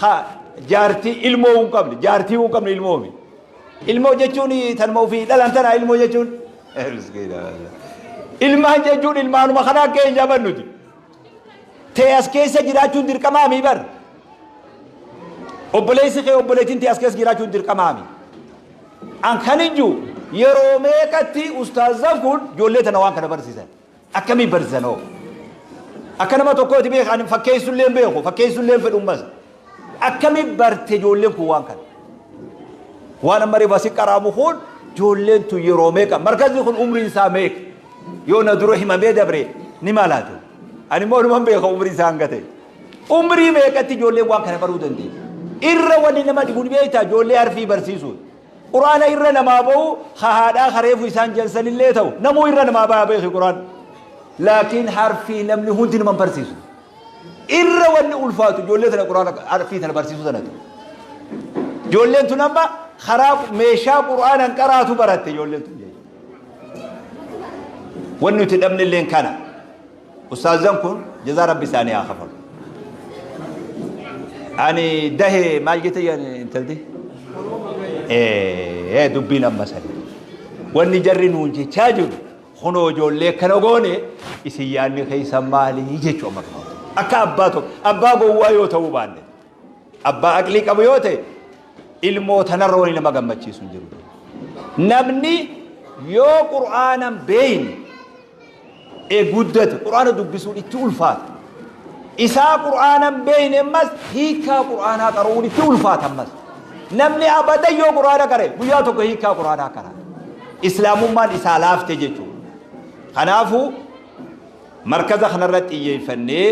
خا جارتي ilmoo qabne jaartii qabne ilmoo mi ilmoo jechuun tanmoo fi dhalan tana ilmoo jechuun ilmaan jechuun ilmaanuma kana keenya bannuti tee as keessa jiraachuun dirqamaa mi bar obboleessi kee obboleettiin tee as keessa jiraachuun dirqamaa mi an kaniju yeroo meeqatti ustaazan kun ijoollee tana waan kana barsiisan akkamii barsiisanoo akka nama tokkooti beekan fakkeessullee beeku fakkeessullee fedhummas akkamii barte ijoolleen kun waan kana waan amma riba si qaraamu kun ijoolleen tu yeroo meeqa markazi kun umriin isaa meeqa yoo na dura himamee dabre ni maalaatu ani moo dhuman beeka umrii isaa hanga ta'e umrii meeqatti ijoolleen waan kana baruu dandeenya irra wanni nama dhibuun beektaa ijoollee harfii barsiisuun quraana irra namaa bahu haadhaa hareefu isaan jalsanillee ta'u namuu irra namaa baha beeki quraan laakiin harfii namni hundi naman barsiisu irra wanni ulfaatu ijoollee tana quraana harfii tana barsiisu sanatu ijoolleen tun amma karaa meeshaa quraanan qaraatu baratte ijoolleen tun wanni nuti dhabnilleen kana ustaazan kun jazaa rabbi isaanii haa kafalu ani dahe maal jette intalti dubbiin amma sani wanni jarri nuun jechaa jiru kunoo ijoollee kana goone isin yaanni keeysan maalii jechuu amma akka abbaa tokko abbaa gowwaa yoo ta'uu baanne abbaa aqlii qabu yoo ta'e ilmoo tanarra wani nama gammachiisu hin jiru namni yoo qur'aanan beeyne guddate qur'aana dubbisuun itti ulfaata isaa qur'aanan beeyne ammas hiikaa qur'aanaa qaruun itti ulfaata ammas namni abada yoo qur'aana qare guyyaa tokko hiikaa qur'aanaa qara islaamummaan isaa laafte jechuudha kanaafuu markaza kanarratti xiyyeeffannee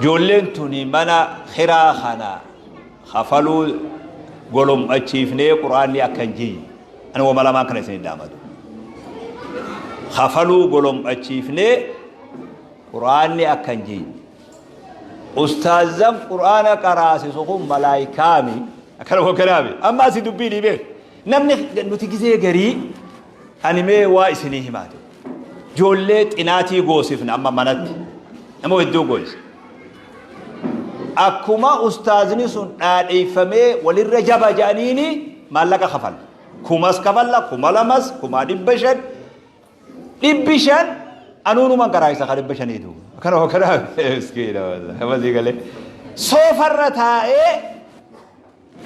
ijoolleen tuni mana khiraa kana kafaluu golom'achiifnee qur'aanni akka hin jiyye ani wama lamaan kana isin daamatu kafaluu golom'achiifnee qur'aanni akka hin jiyye ustaazan qur'aana qaraasisu kun malaayikaami akkana kokkanaami amma asi dubbii dhiibee namni nuti gizee garii animee waa isinii himaate ijoollee xinaatii goosifna amma manatti nama hedduu gooyise akkuma ustaazni sun dhaadheeffamee walirra jaba jedhaniini maallaqa kafala kumas kafalla kuma lamas kuma 500 anuunuman qaraayisa ka 500 duu akkana kokkanaami miskiina wallahi galee soofarra taa'ee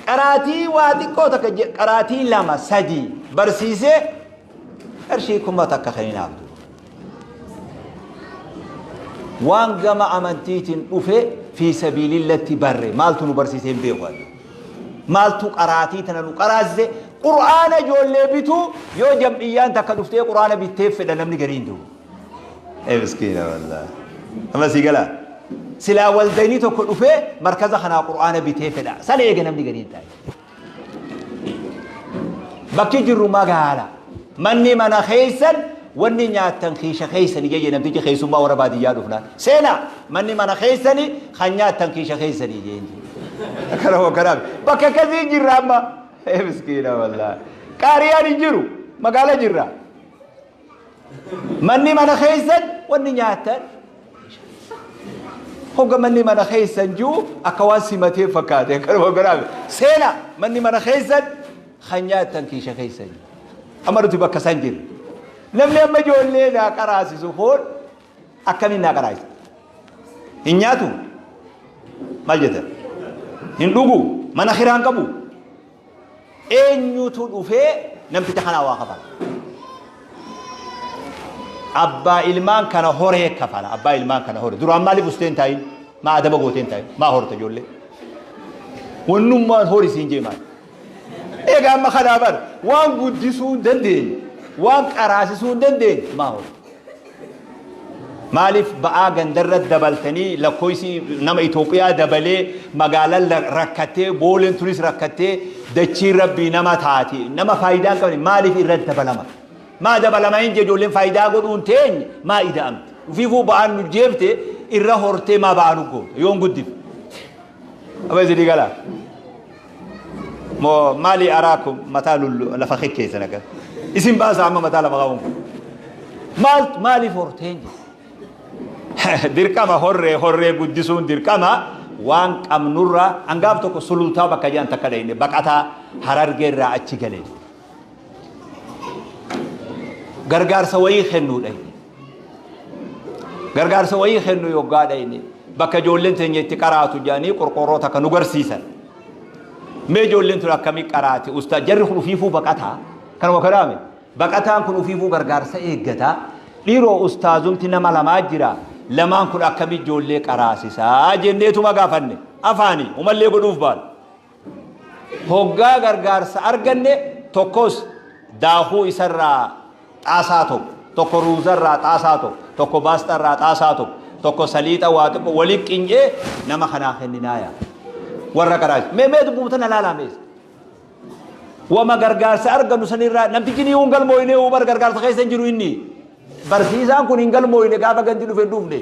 qaraatii waa xiqqoo takka qaraatii lama sadii barsiisee arshii kuma takka keenyaaf waan gama amantiitiin dhufe fi sabiilillatti barre maaltu nu barsiiseen beeku maaltu qaraatii tana nu qaraasise qur'aana ijoollee bituu yoo jam'iyyaan takka dhuftee qur'aana bitteef fedha namni gariin duu miskiina wallahi amma si galaa silaa waldayni tokko dhufee markaza kanaa qur'aana bitee fedha sana eega namni gariin taa'e bakki jirru magaala manni mana keeysan wanni nyaattan kiisha keeysani jee namtichi keeysummaa warra baadiyyaa dhufnaan seena manni mana keeysani kan nyaattan kiisha keeysanii jeenji akkana hokkanaaf bakka kasii jirra amma miskiina wallahi qaariyaan hin jiru magaala jirra manni mana keeysan wanni nyaattan hogga manni mana keeysan juu akka waan simatee fakkaate akkana hokkanaaf seena manni mana keeysan kan nyaattan kiisha keeysanii amma nuti bakka san jirra namni amma ijoollee naa qaraasisu kun akkamiin naa qaraasisa hin nyaatu maal jettan hin dhugu mana khiraan qabu eenyutu dhufee namticha kanaa waa kafala abbaa ilmaan kana horee kafala abbaa ilmaan kana horee duraan maaliif usteen taayin maa adaba gooteen taayin maa horta ijoollee wannummaan horisiin jee maal egaa amma kanaa bar waan guddisuu hin dandeenye waan qaraasisuu hin dandeenye maa hor maaliif ba'aa gandarra dabaltanii lakkoofsi nama Itoophiyaa dabalee magaalaan rakkattee booleen turis rakkattee dachii rabbii nama taati nama faayidaan qabne maaliif irra dabalama maa dabalama hin ijoolleen faayidaa godhuun teenye maa ida'amte ufiifuu ba'aan nu jeefte irra hortee maa ba'aa nu goote yoon guddif amma isin galaa moo maali araakum mataa lullu lafa keessa naga isin baasa amma mataa lafa qabuun maaliif horteen dirqama horree guddisuun dirqama waan qabnurra angaaf tokko sulultaa bakka jaan takka dhayne baqataa harargeerraa achi galee gargaarsa wayii kennuu dhayne gargaarsa wayii kennuu yoggaa dhayne bakka ijoolleen teenya itti qaraatu jaanii qorqorroota kan nu garsiisan mee ijoolleen tun akkamii qaraati ustaa jarri kun ufiifuu baqataa kanuma kadaame baqataan kun ufiifuu gargaarsa eeggataa dhiiroo ustaazumti nama lamaa jira lamaan kun akkamii ijoollee qaraasisaa jenneetuma gaafanne afaanii umallee godhuuf baal hoggaa gargaarsa arganne tokkos daakuu isarraa xaasaa tokko ruuzarraa xaasaa tokko baastarraa xaasaa tokko saliixa waa xiqqo walii qinjee nama kanaa kenninaaya warra qaraasi mee dubbumtana laalamees wama gargaarsa argannu sanirraa namtichi ni galmooyne bar gargaarsa keessa hin jiru inni barsiisaan kun hin galmooyne gaafa ganti dhufe dhufne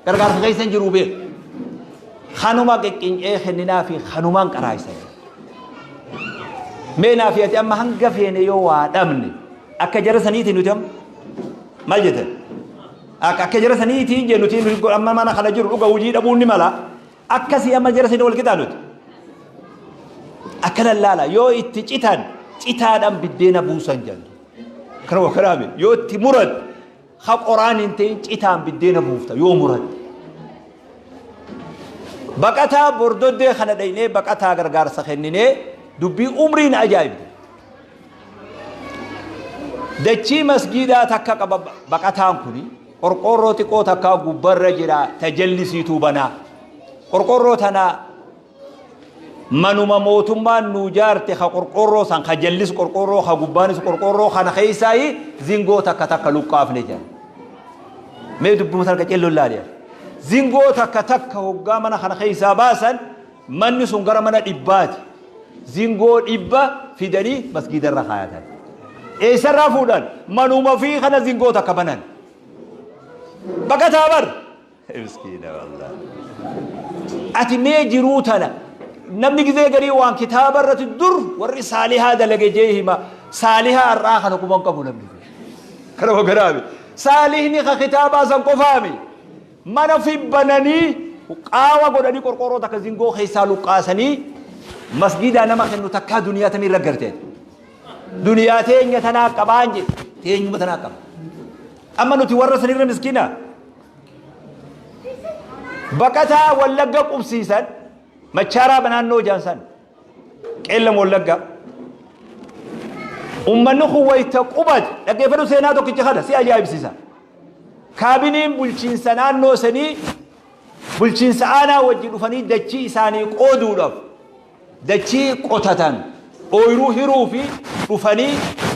gargaarsa keessa hin jiru beek kanuma qiqqinjee kenninaa fi kanumaan qaraasan mee naa fi ati amma hanga feene yoo waa dhabne akka jara saniitiin nuti maal jettan akka jara saniitiin jennutiin amma mana kana jiru dhuga hojii dhabuun ni mala akkasii amma jara sanii wal qixaa nuti akka lallaala yoo itti citaadhaan biddeena buusan jennu kana wakaraame yoo itti murad ha qoraan hin ta'in citaan biddeena buufta yoo murad baqataa bordoddee kana dhaynee baqataa gargaarsa kenninee dubbii umriin ajaa'ibdi dachii masgiidaa takka qaba baqataan kuni qorqorroo xiqqoo takka gubbarra jira tajallisiituu banaa qorqorroo tanaa manuma mootummaan nuu jaarte ha qorqorroo san ha jallis qorqorroo ha gubbaanis qorqorroo kana keessaayi zingoo takka luqqaafne jira mee dubbuma tarka celloon laaliya zingoo takka hoggaa mana kana keessaa baasan manni sun gara mana dhibbaati zingoo dhibba fidanii masgiidarra kaayatan eessarraa fuudhan manuma fi kana zingoo takka banan baqataa bar miskiina wallah ati mee jiruu tana namni gizee garii waan kitaaba irratti dur warri saalihaa dalage jee hima saalihaa irraa kana kuman qabu namni kana wagaraabe saalihni ka kitaabaa san qofaami mana fi bananii qaawa godhanii qorqorroo takka zingoo keessaa luqqaasanii masgiidaa nama kennu takkaa duniyaa tamii irra garteen duniyaa teenya tanaa qabaan je teenyuma tanaa qaba amma nuti warra sanirra miskiina baqataa wallagga qubsiisan machaaraa banaannoo jaansan qeellam wallagga ummanni kun wayta qubad dhaggeeffadhu seenaa tokkicha kana si ajaa'ibsiisa kaabiniin bulchiinsa naannoo sanii bulchiinsa aanaa wajji dhufanii dachii isaanii qooduudhaaf dachii qotatan ooyiruu hiruu fi dhufanii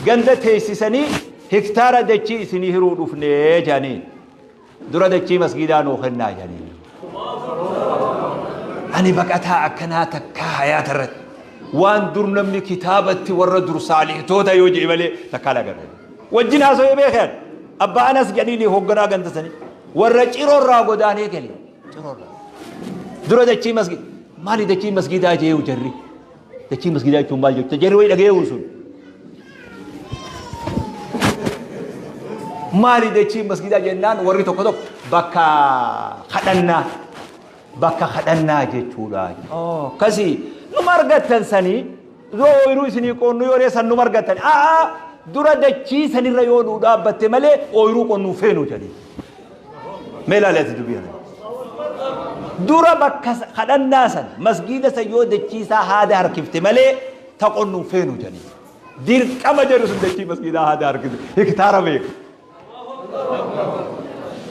ganda teessisanii hektaara dachii isinii hiruu dhufnee jedhanii dura dachii masgiidaa nuu kennaa jedhanii ani baqataa akkanaa takka hayaata irratti waan dur namni kitaabatti warra dur saalihtoota yoo jedhe malee takkaa lagarre wajjin haasawee beekan abbaa anas jedhanii hoogganaa ganda sanii warra ciroorraa godaanee gale ciroorraa dura dachii masgiid maali dachii masgiidaa jeewu jarri dachii masgiidaa jechuun maal jechuudha jarri wayi dhageewu sun maali dachii masgiidaa jennaan warri tokko bakka kadhannaa jechuudha kasi numa argattan sanii yoo ooyiruu isinii qonnu yoo reessan numa argattan dura dachii sanirra yoo nuu dhaabbatte malee ooyiruu qonnuu feenu jedhee mee ilaaleeti dubbiyana dura bakka kadhannaa san masgiida san yoo dachiisaa haada harkifte malee ta qonnuu feenu jedhee dirqama jedhu sun dachii masgiidaa haada harkifte hektaara beeka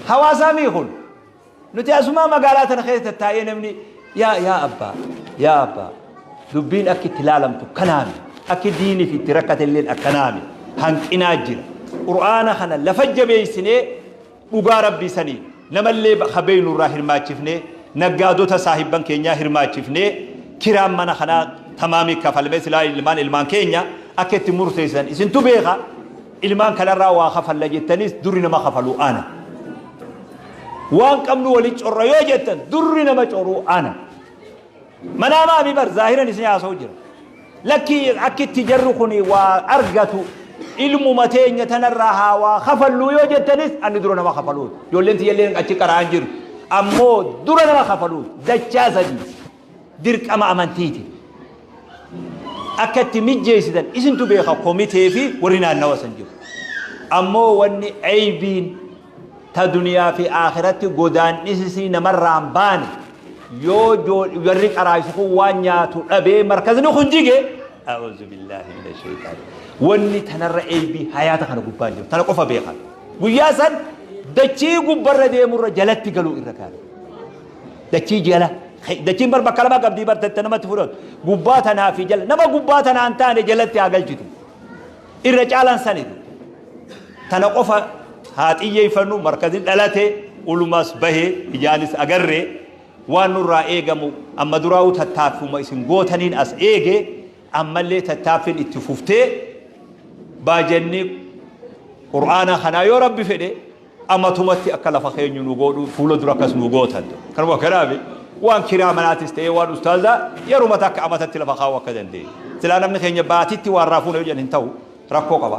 hawaasaa miikun nuti asuma magaalaa tana keessa taa'ee namni yaa abbaa dubbiin akka itti ilaalamtu kanaami akka diiniif itti rakkatelleen akkanaami hanqinaa jira qur'aana kana lafa jabeessinee dhugaa rabbii sanii namallee habeenu irraa hirmaachifnee naggaadota saahibban keenyaa hirmaachifnee kiraan mana kanaa tamaamii kafalmee silaa ilmaan keenya akka itti murteessan isintu beeka ilmaan kanarraa waa kafalla jettanis durri nama kafaluu ana waan qabnu wali corra yoo jettan durri nama coruu ana manaamaa mi bar zaahiran isin haasa'u jira lakki akka itti jarru kuni waa argatu ilmu mateenya tanarraa haawaa kafallu yoo jettanis ani dura nama kafaluut ijoolleen tiyyalleen achi qaraan jiru ammoo dura nama kafaluut dachaa sadii dirqama amantiiti akkatti mijjeessitan isintu beeka komitee fi warri naannawa san jiru ammoo wanni aybiin ta duniyaa fi akhiratti godaan dhisisii namarraan baane yoo warri qaraayisu kun waan nyaatu dhabee markazni kun jige a'uuzu billaahi mina shaytaan wanni tanarra aybii hayaata kana gubbaan jiru tana qofa beekan guyyaa san dachii gubbarra deemurra jalatti galuu irra kaane dachii jala dachiin bar bakka lama qabdii bar tatti namatti fudhatu gubbaa tanaa fi jala nama gubbaa tanaa hin taane jalatti haa galchitu irra caalan sanitu tana qofa haa xiyyeeffannu markazin dhalate ulumas bahee ijaanis agarree waan nurraa eegamu amma duraa'u tattaaffuma isin gootaniin as eege ammallee tattaaffin itti fuftee baajanni qur'aana kanaa yoo rabbi fedhe ammatumatti akka lafa keenyu nu godhu fuula dura akkas nu gootan kanuma kanaafi waan kiraa manaatis ta'ee waan ustaazaa yeruma takka amatatti lafa kaa'u akka dandeenye silaa namni keenya baatitti waan raafuun yoo jedhan hin ta'u rakkoo qaba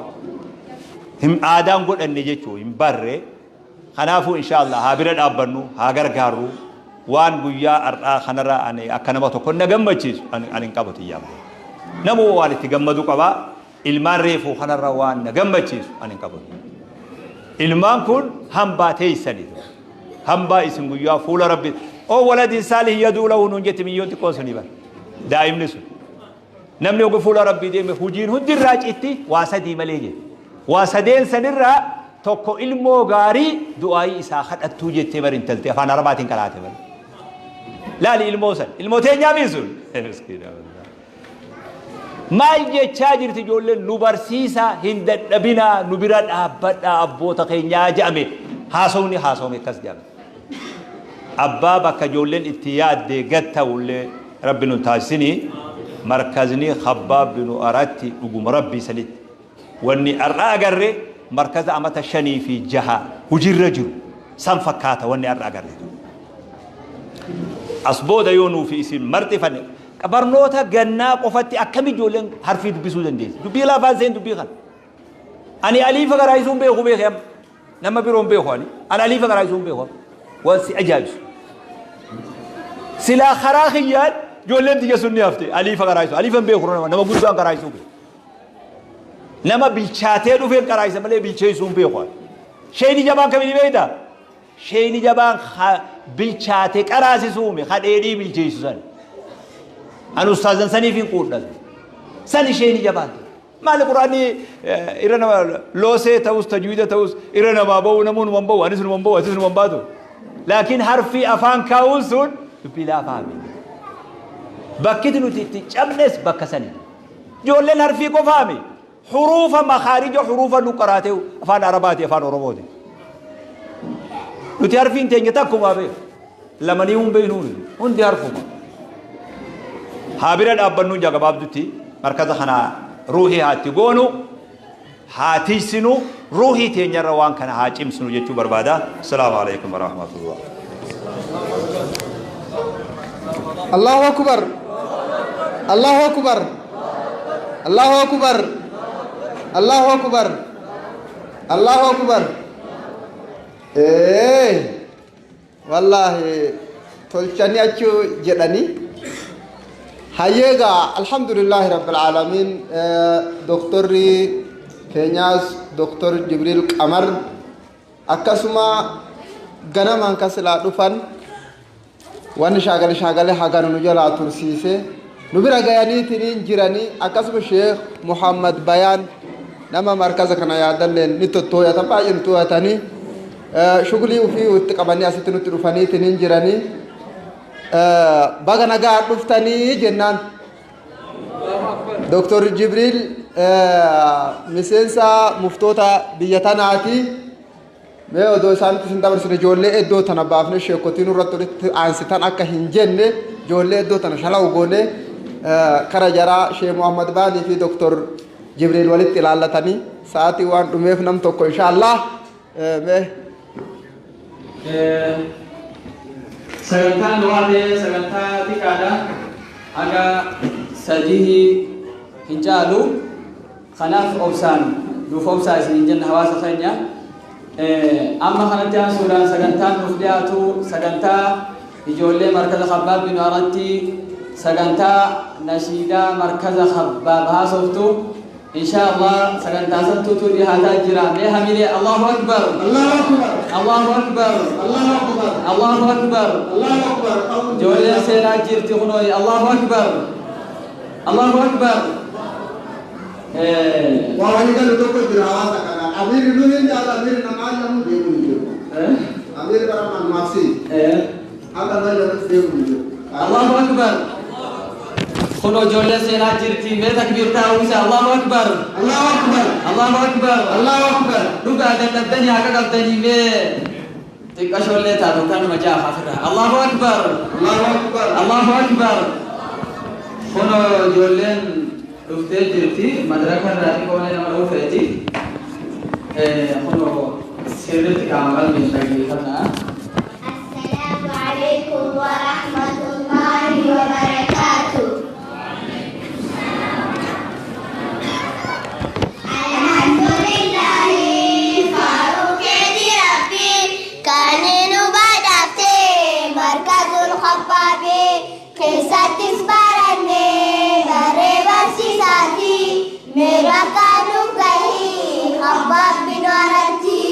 him aadaan godhanne jechuu hin barre kanaafuu inshaallah haa bira dhaabbannu haa gargaarru waan guyyaa har'aa kanarraa ani akka nama tokko na gammachiisu ani hin qabatu iyyaama namu waan itti gammadu qaba ilmaan reefuu kanarra waan na gammachiisu ani hin qabatu ilmaan kun hambaa teeysanii hambaa isin guyyaa fuula rabbi oo waladin saalih yaduu lahu nuun jetti miyyoon xiqqoo sunii bar daa'imni sun namni ogu fuula rabbii deeme hujiin hundirraa citti waa sadii malee jedhe waa sadeen sanirraa tokko ilmoo gaarii du'aayii isaa kadhattuu jettee bar intaltee afaan arabaatiin qaraate bar laali ilmoo san ilmoo teenyaamii sun maal jechaa jirti ijoolleen nu barsiisa hin dadhabinaa nu bira dhaabbadhaa abboota keenyaa jedhame haasawni haasawme akkas jedhame abbaa bakka ijoolleen itti yaaddee gatta'ullee rabbi nu taasisini markazni khabbaab binu aratti dhuguma rabbii sanitti wanni har'a agarre markaza amata 5 fi 6 hujirra jiru san fakkaata wanni har'a agarre asbooda yoo nuu fi isin marxifanne barnoota gannaa qofatti akkami ijoolleen harfii dubbisuu dandeessi dubbii laafaan seen dubbii kan ani aliifa garaayisuun beeku beekam nama biroon beeku ani aliifa garaayisuun beeku waan si ajaa'ibu silaa karaa kiyyaan ijoolleen tiyya sunni hafte aliifa garaayisu aliifan beeku nama guddaan garaayisuu beeku nama bilchaatee dhufeen garaayisa malee bilcheessuun beeku sheeyni jabaan kamini beeyta sheeyni jabaan bilchaatee qaraasisuume hadheedhii bilcheessu san أنا أستاذ سني في قرن سني شيء نجابات ما القرآن إيرنا لوسة توس تجويد توس إيرنا بابو نمون مبوا أنيس مبوا أنيس مبادو لكن حرفي أفان كاوسون بلا فهم بكيت نوتي جمنس بكسني جولن حرفي كفامي حروف مخارج حروف نقراته أفان عرباتي أفان أوروباتي نوتي حرفين تيجي أبي لما نيوم بينون هون حرفهم هابيرد أبنو جاكباب دوتي مركز خنا روحي هاتي غونو هاتي سنو روحي تينير روان كان هاجم سنو جتشو بربادا السلام عليكم ورحمة الله الله أكبر الله أكبر الله أكبر الله أكبر الله أكبر إيه والله تلشاني أشو جداني هيجا الحمد لله رب العالمين دكتوري كينياس دكتور جبريل قمر أكسما غنم أنكسلا دفن وان شاغل حاغان نجلا ترسيسه نبرا غياني تنين جيراني أكسما شيخ محمد بيان نما مركز كنا يادلن نتوتو يتبع ينتو يتاني شغلي وفي وتقبني أستنو ترفاني تنين جيراني baga nagaa dhuftanii jennaan Dr. Jibril miseensa muftoota biyya tanaati mee odoo isaanitti sin dabarsine ijoollee iddoo tana baafne sheekotiin irratti aansitan akka hin jenne ijoollee iddoo tana shalaw goone kara jaraa Sheekh Muhammad Baanii fi Dr. Jibril walitti ilaallatanii sa'aatii waan dhumeef nam tokko inshallah mee sagantaan duraatee sagantaa xiqqaadha aga sadihi hin caalu kanaaf obsaan نفوم ساسين جن حواس خينيا أما خنتيان سوران سجنتان نفدياتو سجنتا يجولي مركز خباب بن أرنتي سجنتا نشيدا مركز خباب هاسوفتو إن شاء الله سجنتا ستوتو لهذا الجرام لها ملي الله أكبر الله أكبر الله أكبر الله أكبر الله أكبر الله أكبر جولي سينا جيرتي خنوي الله أكبر الله أكبر وأنا قال لكم جرامات كنا أمير نوين جال أمير نماذج نمو ديمونيو أمير برام ماسي هذا ما يلبس ديمونيو الله أكبر خلو جولة سينا جرتي ما تكبير تاويسا الله أكبر الله أكبر الله أكبر الله أكبر لوكا الدنيا كذا الدنيا ما تكشولة تارو كان مجاء خافرة الله أكبر الله أكبر الله أكبر خلو جولة لوكا جرتي مدركة راتي كونه نمرو فاتي خلو سيرت كامل من تكبيرنا السلام عليكم ورحمة الله وبركاته الحمد لله فاروق يدي ربي كان بدأتي مركز الخباب كيسات تسبرني غريبا سيساتي मेरा कानू गई खब्बाब बिनवारती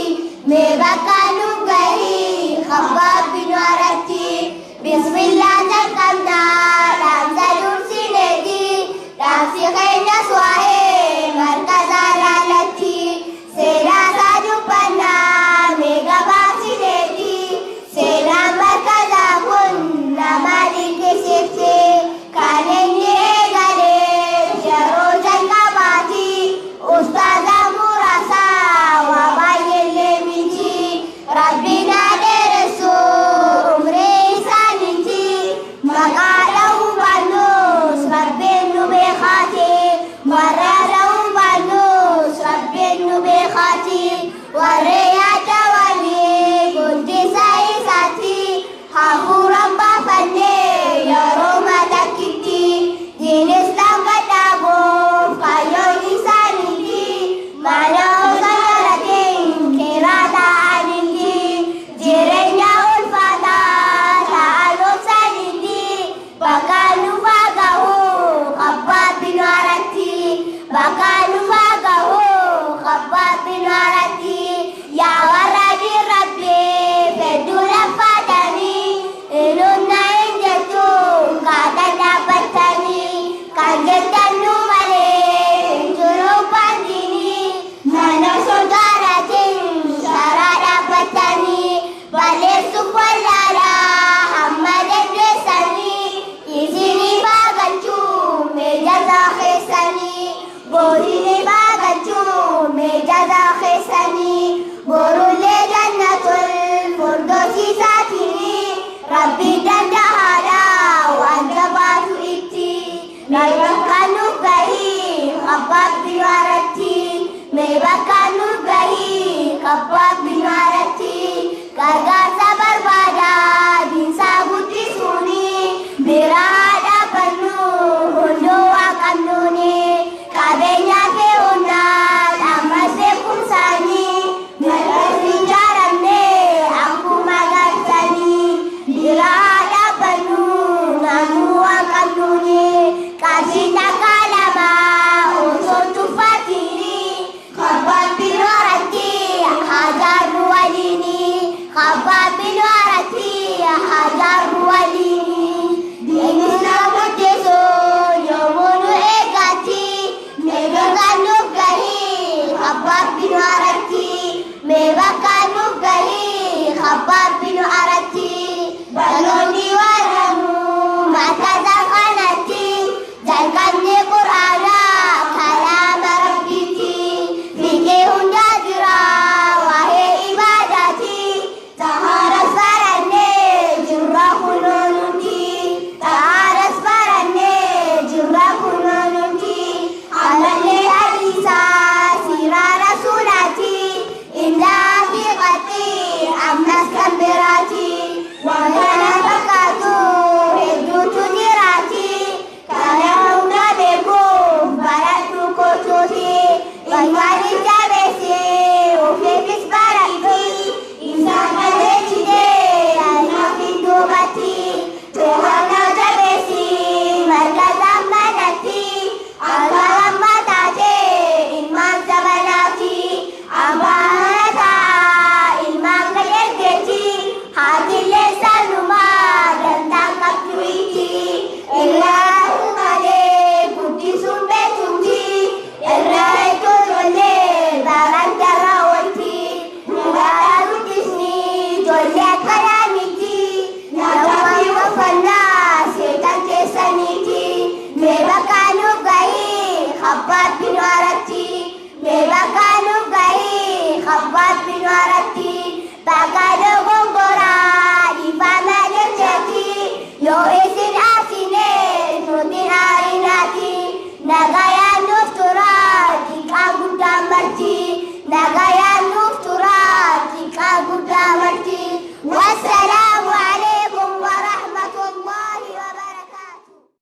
मेरा कानू गई खब्बाब बिनवारती बिस्मिल्लाह तकन्ना राम जरूर सिनेगी राम सी खैना स्वाहे मरकज़ा लालती सेरा साजू पन्ना मेगा बासी देती सेरा मरकज़ा कुन नमाली के सिफ्ते खाने ये गले शरो जंगा Ustaza Murasa wa bayele miji Rabbina deresu umri saninji Makala Yo isin asine nutin arinati nagai